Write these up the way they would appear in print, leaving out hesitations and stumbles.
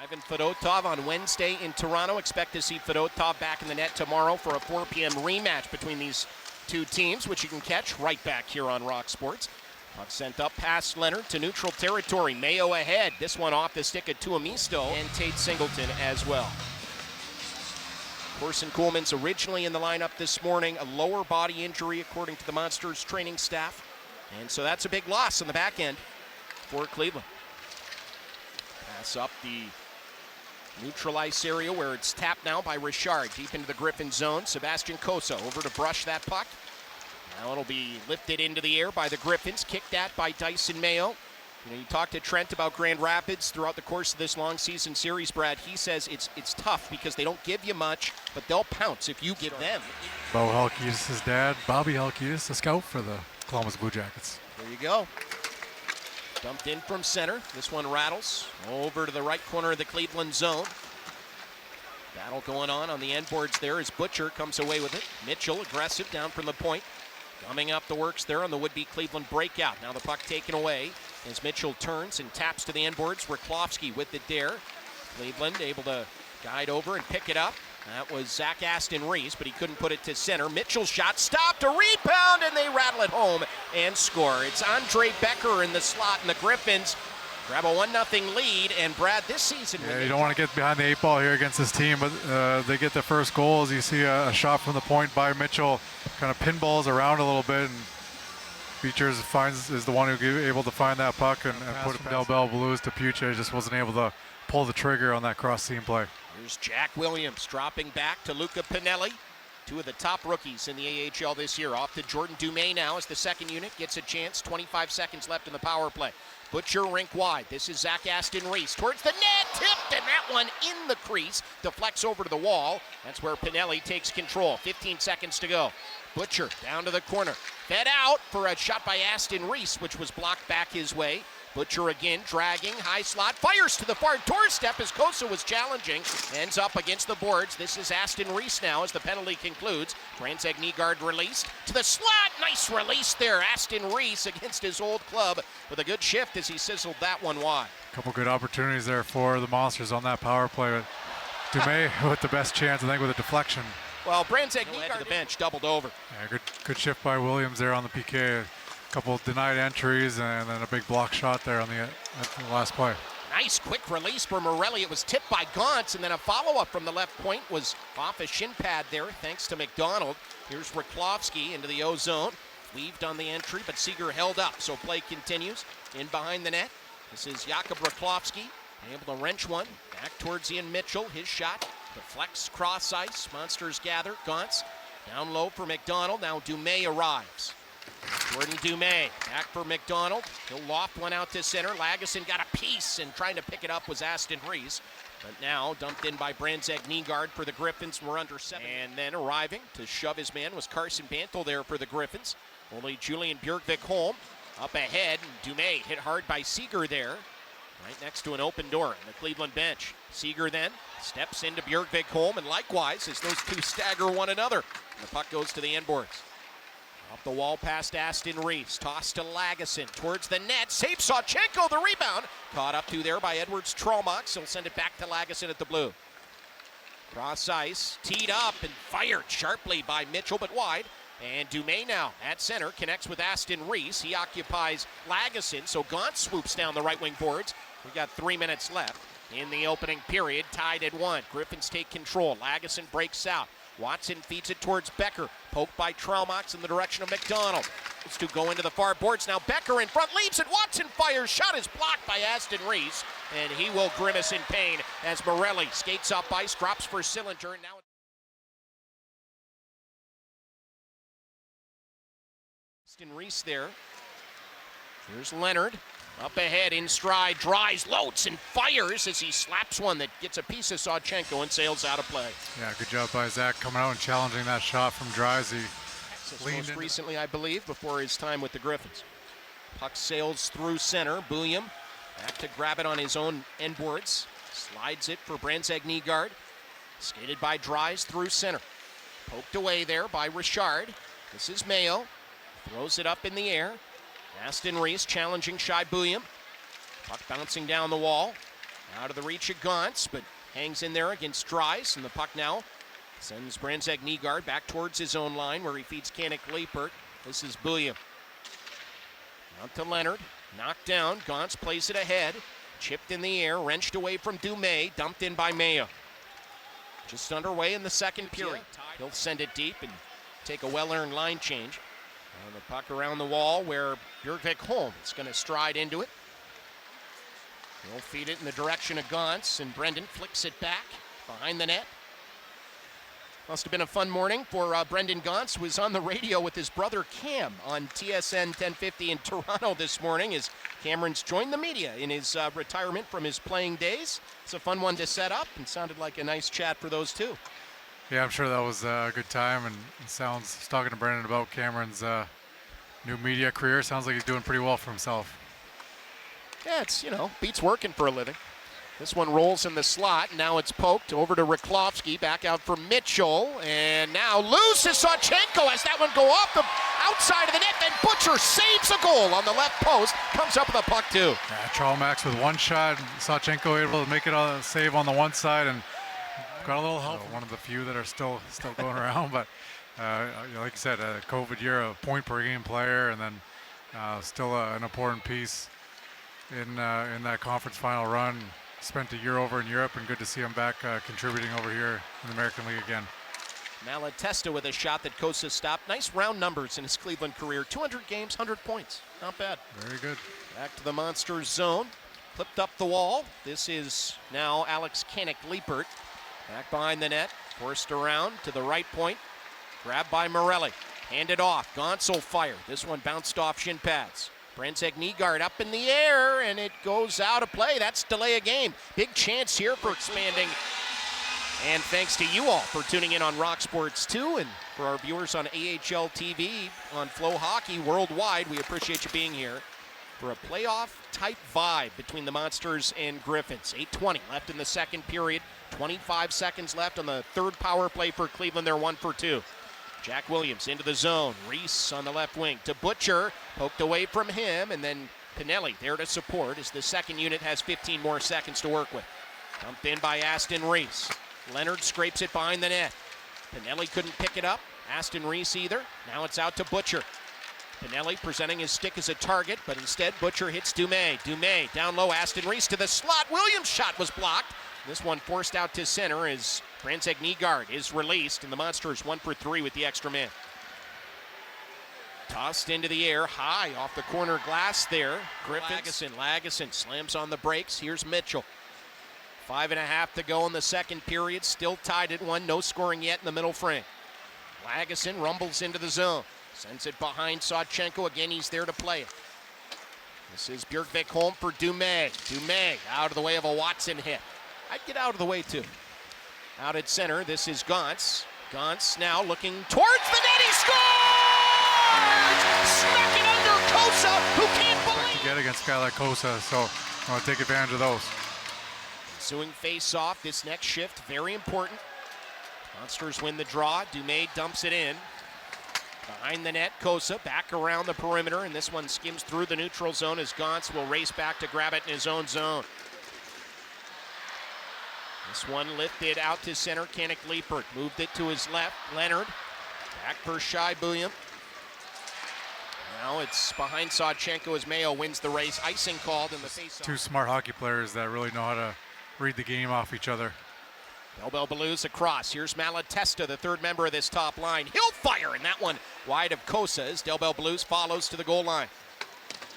Ivan Fedotov on Wednesday in Toronto. Expect to see Fedotov back in the net tomorrow for a 4 p.m. rematch between these two teams, which you can catch right back here on Rock Sports. Puck sent up past Leonard to neutral territory. Mayo ahead. This one off the stick of Tuomisto and Tate Singleton as well. Corson Kuhlman's originally in the lineup this morning. A lower body injury according to the Monsters training staff. And so that's a big loss on the back end for Cleveland. Pass up the neutral ice area where it's tapped now by Richard. Deep into the Griffin zone. Sebastian Cossa over to brush that puck. Now it'll be lifted into the air by the Griffins. Kicked at by Dyson Mayo. You talked to Trent about Grand Rapids throughout the course of this long season series, Brad. He says it's tough because they don't give you much, but they'll pounce if you give them. Bo Helkies, his dad, Bobby Helkies, a scout for the Columbus Blue Jackets. There you go. Dumped in from center. This one rattles over to the right corner of the Cleveland zone. Battle going on the end boards there as Butcher comes away with it. Mitchell aggressive down from the point. Gumming up the works there on the would-be Cleveland breakout. Now the puck taken away as Mitchell turns and taps to the end boards. Raklovsky with the dare. Cleveland able to guide over and pick it up. That was Zach Aston Reese, but he couldn't put it to center. Mitchell's shot stopped, a rebound, and they rattle it home and score. It's Andre Becker in the slot, and the Griffins grab a 1-0 lead. And Brad, this season... Yeah, you don't want to get behind the 8 ball here against this team, but they get the first goal as you see a shot from the point by Mitchell. Kind of pinballs around a little bit, and Beechers is the one who able to find that puck and put it from Del Bell Blues to Pucci. Just wasn't able to pull the trigger on that cross-seam play. Here's Jack Williams dropping back to Luca Pinelli. Two of the top rookies in the AHL this year. Off to Jordan Dumais now as the second unit gets a chance. 25 seconds left in the power play. Butcher rink wide. This is Zach Aston Reese towards the net. Tipped, and that one in the crease. Deflects over to the wall. That's where Pinelli takes control. 15 seconds to go. Butcher down to the corner. Fed out for a shot by Aston Reese, which was blocked back his way. Butcher again dragging, high slot, fires to the far doorstep as Cossa was challenging. Ends up against the boards. This is Aston Reese now as the penalty concludes. Brandzeg Nygaard released to the slot. Nice release there. Aston Reese against his old club with a good shift as he sizzled that one wide. A couple good opportunities there for the Monsters on that power play. Dumais with the best chance, I think, with a deflection. Well, Brandzeg Nygaard to the bench, doubled over. Yeah, good shift by Williams there on the PK. A couple denied entries and then a big block shot there on the last play. Nice quick release for Morelli. It was tipped by Gauntz, and then a follow-up from the left point was off a shin pad there thanks to McDonald. Here's Raklovsky into the O zone. Weaved on the entry, but Seeger held up, so play continues. In behind the net, this is Jakub Raklovsky, able to wrench one. Back towards Ian Mitchell, his shot. Deflects cross ice, Monsters gather. Gauntz down low for McDonald. Now Dumais arrives. Jordan Dumais back for McDonald. He'll loft one out to center. Lagesson got a piece, and trying to pick it up was Aston Reese. But now dumped in by Brandzeg Nygaard for the Griffins. We're under 7. And then arriving to shove his man was Carson Bantle there for the Griffins. Only Julian Bjorkvik home. Up ahead, Dumais hit hard by Seeger there. Right next to an open door in the Cleveland bench. Seeger then steps into Bjorkvik home, and likewise as those two stagger one another. And the puck goes to the end boards. Up the wall past Aston Reese. Toss to Lagesson towards the net. Save Sawchenko, the rebound. Caught up to there by Edwards Trollmox. He'll send it back to Lagesson at the blue. Cross ice, teed up and fired sharply by Mitchell, but wide. And Dumais now at center connects with Aston Reese. He occupies Lagesson, so Gauntz swoops down the right wing boards. We've got 3 minutes left in the opening period, tied at 1. Griffins take control. Lagesson breaks out. Watson feeds it towards Becker. Poked by Trollmox in the direction of McDonald. It's to go into the far boards. Now Becker in front, leaps it. Watson fires. Shot is blocked by Aston Reese. And he will grimace in pain as Morelli skates up ice, drops for Sillinger. And now Aston Reese there. Here's Leonard. Up ahead in stride, Dries, loads, and fires as he slaps one that gets a piece of Sawchenko and sails out of play. Yeah, good job by Zach coming out and challenging that shot from Dries. He leaned most recently, I believe, before his time with the Griffins. Puck sails through center. Bulliam back to grab it on his own end boards. Slides it for Brandzeg Nygaard. Skated by Dries through center. Poked away there by Richard. This is Mayo. Throws it up in the air. Aston Reese challenging Shai Bulliam. Puck bouncing down the wall. Out of the reach of Gauntz, but hangs in there against Dries, and the puck now sends Brandzeg Nygaard back towards his own line where he feeds Kanik Liepert. This is Bouillon. Out to Leonard, knocked down, Gauntz plays it ahead, chipped in the air, wrenched away from Dumais, dumped in by Mayo. Just underway in the second period. He'll send it deep and take a well-earned line change. And the puck around the wall where Björkvik Holm is going to stride into it. He'll feed it in the direction of Gauntz, and Brendan flicks it back behind the net. Must have been a fun morning for Brendan Gauntz. Was on the radio with his brother Cam on TSN 1050 in Toronto this morning as Cameron's joined the media in his retirement from his playing days. It's a fun one to set up and sounded like a nice chat for those two. Yeah, I'm sure that was a good time, and it sounds, talking to Brendan about Cameron's new media career, sounds like he's doing pretty well for himself. Yeah, it's, beats working for a living. This one rolls in the slot. Now it's poked over to Ryklovsky. Back out for Mitchell. And now loose is Sawchenko as that one go off the outside of the net. Then Butcher saves a goal on the left post. Comes up with a puck too. Yeah, Charlmax with one shot. Sawchenko able to make it a save on the one side and got a little help. One of the few that are still going around. But like you said, a COVID year, a point per game player, and then still an important piece in that conference final run. Spent a year over in Europe, and good to see him back contributing over here in the American League again. Malatesta with a shot that Kosa stopped. Nice round numbers in his Cleveland career. 200 games, 100 points. Not bad. Very good. Back to the Monsters zone. Clipped up the wall. This is now Alex Kanik Liepert. Back behind the net. Forced around to the right point. Grabbed by Morelli. Handed off. Gauntz will fire. This one bounced off shin pads. Brandzeg Nygaard up in the air, and it goes out of play. That's delay a game. Big chance here for expanding. And thanks to you all for tuning in on Rock Sports 2 and for our viewers on AHL TV, on FloHockey worldwide. We appreciate you being here for a playoff-type vibe between the Monsters and Griffins. 8:20 left in the second period. 25 seconds left on the third power play for Cleveland. They're 1 for 2. Jack Williams into the zone. Reese on the left wing to Butcher. Poked away from him, and then Pinelli there to support as the second unit has 15 more seconds to work with. Dumped in by Aston Reese. Leonard scrapes it behind the net. Pinelli couldn't pick it up. Aston Reese either. Now it's out to Butcher. Pinelli presenting his stick as a target, but instead Butcher hits Dumais. Dumais down low. Aston Reese to the slot. Williams' shot was blocked. This one forced out to center as Brandzeg Nygaard is released, and the Monsters 1 for 3 with the extra man. Tossed into the air, high off the corner glass there. Griffiths. Lagesson slams on the brakes. Here's Mitchell. 5.5 to go in the second period. Still tied at 1. No scoring yet in the middle frame. Lagesson rumbles into the zone. Sends it behind Sawchenko. Again, he's there to play it. This is Björkvik Holm for Dumais. Dumais out of the way of a Watson hit. I'd get out of the way too. Out at center, this is Gauntz. Gauntz now looking towards the net. He scores! Snuck it under Kosa, who can't believe to get against a guy like Kosa, so I want to take advantage of those. Ensuing face-off, this next shift, very important. Monsters win the draw. Dumais dumps it in. Behind the net, Kosa back around the perimeter, and this one skims through the neutral zone as Gauntz will race back to grab it in his own zone. This one lifted out to center. Kanik Liepert moved it to his left. Leonard back for Shai Bouillon. Now it's behind Sawchenko as Mayo wins the race. Icing called in the face-off. Two smart hockey players that really know how to read the game off each other. Del Belluz across. Here's Malatesta, the third member of this top line. He'll fire, and that one wide of Kosa as Del Belluz follows to the goal line.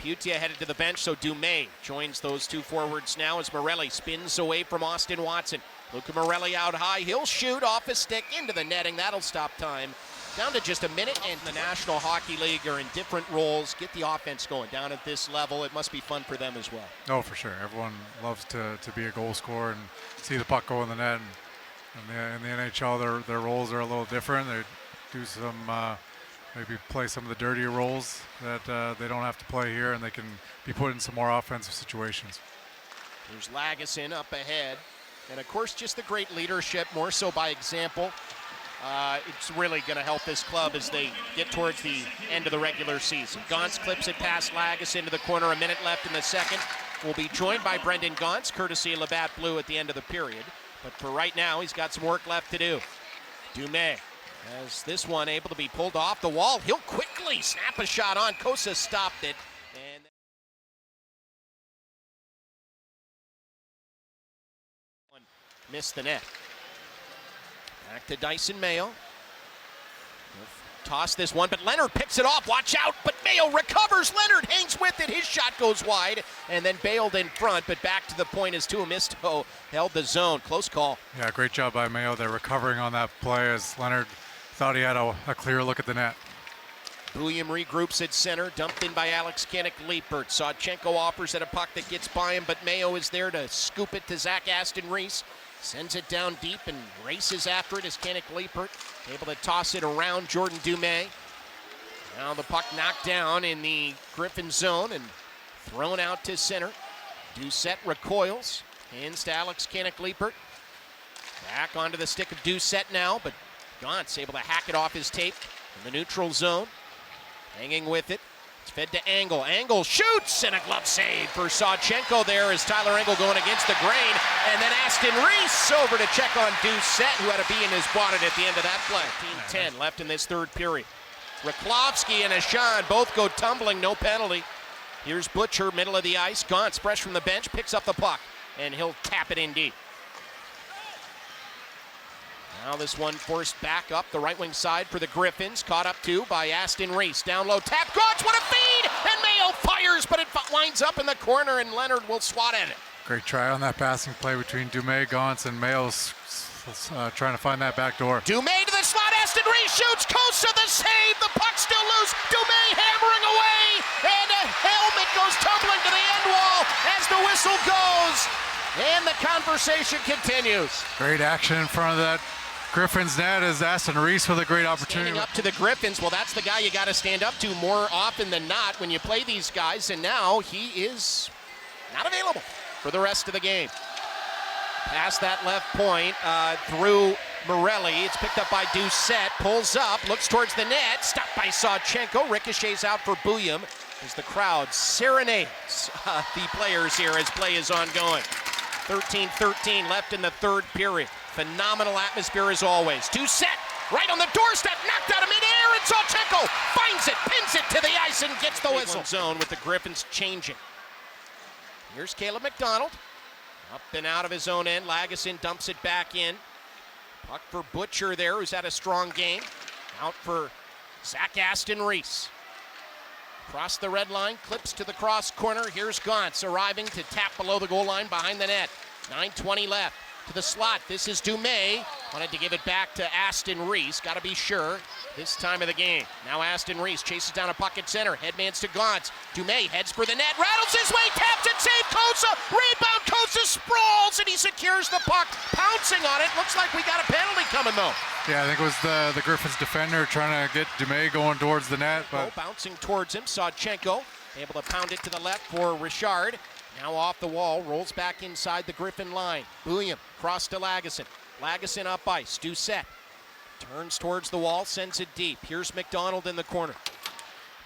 Putia headed to the bench, so Dumais joins those two forwards now as Morelli spins away from Austin Watson. Luca Morelli out high. He'll shoot off his stick into the netting. That'll stop time. Down to just a minute, and the National Hockey League are in different roles. Get the offense going down at this level. It must be fun for them as well. Oh, for sure. Everyone loves to be a goal scorer and see the puck go in the net. And in the NHL, their roles are a little different. They do some maybe play some of the dirtier roles that they don't have to play here, and they can be put in some more offensive situations. There's Lagesson up ahead. And of course, just the great leadership, more so by example. It's really going to help this club as they get towards the end of the regular season. Gauntz clips it past Lagesson into the corner. A minute left in the second. will be joined by Brendan Gauntz, courtesy of Labatt Blue at the end of the period. But for right now, he's got some work left to do. Dumais has this one able to be pulled off the wall. He'll quickly snap a shot on. Kosa stopped it. And missed the net. Back to Dyson Mayo. Toss this one, but Leonard picks it off. Watch out, but Mayo recovers. Leonard hangs with it. His shot goes wide and then bailed in front, but back to the point as Tuomisto held the zone. Close call. Yeah, great job by Mayo there, recovering on that play as Leonard thought he had a clear look at the net. William regroups at center, dumped in by Alex Kinnick-Liepert. Sawchenko offers at a puck that gets by him, but Mayo is there to scoop it to Zach Aston-Reese. Sends it down deep and races after it as Kinnick-Liepert able to toss it around Jordan Dumais. Now the puck knocked down in the Griffin zone and thrown out to center. Doucette recoils, hands to Alex Kinnick-Liepert. Back onto the stick of Doucette now, but Gauntz able to hack it off his tape in the neutral zone. Hanging with it. It's fed to Engel. Engel shoots, and a glove save for Sawchenko there as Tyler Engel going against the grain. And then Aston Reese over to check on Doucette, who had a bee in his bonnet at the end of that play. 10 left in this third period. Raklovsky and Ashan both go tumbling, no penalty. Here's Butcher, middle of the ice. Gauntz, fresh from the bench, picks up the puck, and he'll tap it in deep. Now this one forced back up the right wing side for the Griffins. Caught up to by Aston Reese. Down low, tap, Gauntz, what a feed! And Mayo fires, but it winds up in the corner, and Leonard will swat at it. Great try on that passing play between Dumais, Gauntz, and Mayo trying to find that back door. Dumais to the slot, Aston Reese shoots, Kosa the save, the puck still loose, Dumais hammering away, and a helmet goes tumbling to the end wall as the whistle goes, and the conversation continues. Great action in front of that Griffin's net is Aston Reese with a great opportunity. Standing up to the Griffins, well, that's the guy you got to stand up to more often than not when you play these guys, and now he is not available for the rest of the game. Past that left point through Morelli. It's picked up by Doucette, pulls up, looks towards the net, stopped by Sawchenko, ricochets out for Bouillon as the crowd serenades the players here as play is ongoing. 13-13 left in the third period. Phenomenal atmosphere as always. Doucette right on the doorstep, knocked out of midair, and Sawchenko finds it, pins it to the ice, and gets the whistle. Zone with the Griffins changing. Here's Caleb McDonald. Up and out of his own end. Lagesson dumps it back in. Puck for Butcher there, who's had a strong game. Out for Zach Aston Reese. Across the red line, clips to the cross corner. Here's Gauntz arriving to tap below the goal line behind the net. 9:20 left. To the slot, this is Dumais. Wanted to give it back to Aston Reese. Got to be sure this time of the game. Now Aston Reese chases down a puck at center. Headman's to Gauntz. Dumais heads for the net. Rattles his way, taps it, save Kosa. Rebound, Kosa sprawls, and he secures the puck. Pouncing on it. Looks like we got a penalty coming, though. Yeah, I think it was the Griffins defender trying to get Dumais going towards the net. But bouncing towards him, Sawchenko able to pound it to the left for Richard. Now off the wall, rolls back inside the Griffin line. Bouillon, cross to Lagesson. Lagesson up ice, Doucette. Turns towards the wall, sends it deep. Here's McDonald in the corner.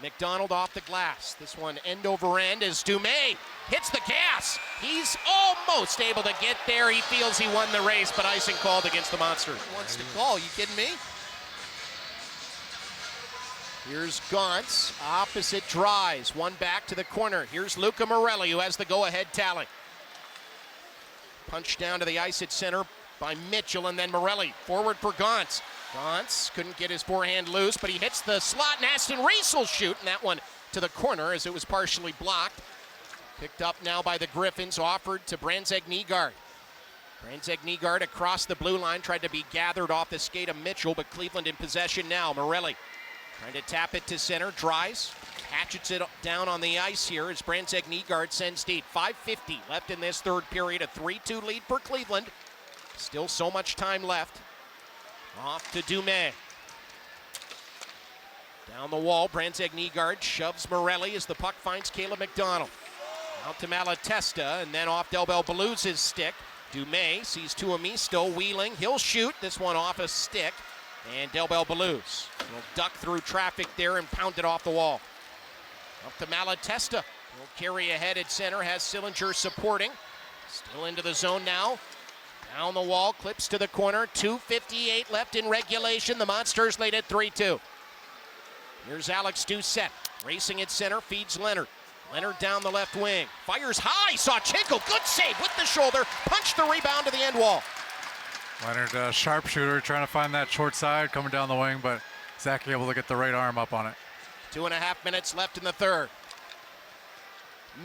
McDonald off the glass. This one end over end as Dumais hits the gas. He's almost able to get there. He feels he won the race, but icing called against the Monsters. Wants to call, you kidding me? Here's Gauntz, opposite Dries, one back to the corner. Here's Luca Morelli, who has the go-ahead tally. Punched down to the ice at center by Mitchell, and then Morelli forward for Gauntz. Gauntz couldn't get his forehand loose, but he hits the slot, and Aston Reese will shoot, and that one to the corner as it was partially blocked. Picked up now by the Griffins, offered to Brandzeg Nygaard. Brandzeg Nygaard across the blue line, tried to be gathered off the skate of Mitchell, but Cleveland in possession now. Morelli trying to tap it to center. Dries hatchets it down on the ice here as Brandzeg Nygaard sends deep. 5:50 left in this third period. A 3-2 lead for Cleveland. Still so much time left. Off to Dumais. Down the wall, Brandzeg Nygaard shoves Morelli as the puck finds Caleb McDonald. Out to Malatesta, and then off Delbel Belouz's stick. Dumais sees Tuomisto wheeling. He'll shoot. This one off a stick. And Delbel Belouz will duck through traffic there and pound it off the wall. Up to Malatesta. Will carry ahead at center, has Sillinger supporting. Still into the zone now. Down the wall, clips to the corner. 2:58 left in regulation. The Monsters lead at 3-2. Here's Alex Doucette, racing at center, feeds Leonard. Leonard down the left wing, fires high, Sawchenko, good save with the shoulder, punched the rebound to the end wall. Leonard, sharpshooter, trying to find that short side coming down the wing, but Zach able to get the right arm up on it. 2.5 minutes left in the third.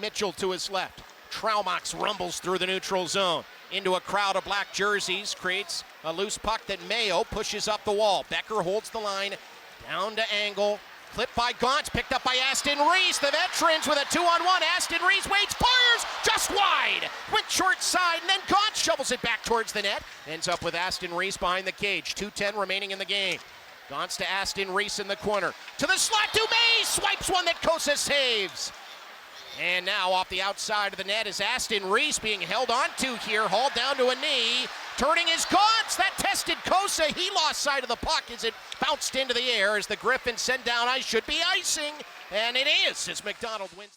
Mitchell to his left. Traumax rumbles through the neutral zone into a crowd of black jerseys, creates a loose puck that Mayo pushes up the wall. Becker holds the line, down to Angle, clipped by Gauntz, picked up by Aston Reese. The veterans with a 2-on-1. Aston Reese waits, fires, just wide. Went short side, and then Gauntz shovels it back towards the net. Ends up with Aston Reese behind the cage. 2:10 remaining in the game. Gauntz to Aston Reese in the corner. To the slot, Dumais swipes one that Kosa saves. And now off the outside of the net is Aston Reese being held onto here, hauled down to a knee. Turning is Gauntz, that tested Kosa. He lost sight of the puck as it bounced into the air as the Griffins send down ice. Should be icing, and it is as McDonald wins.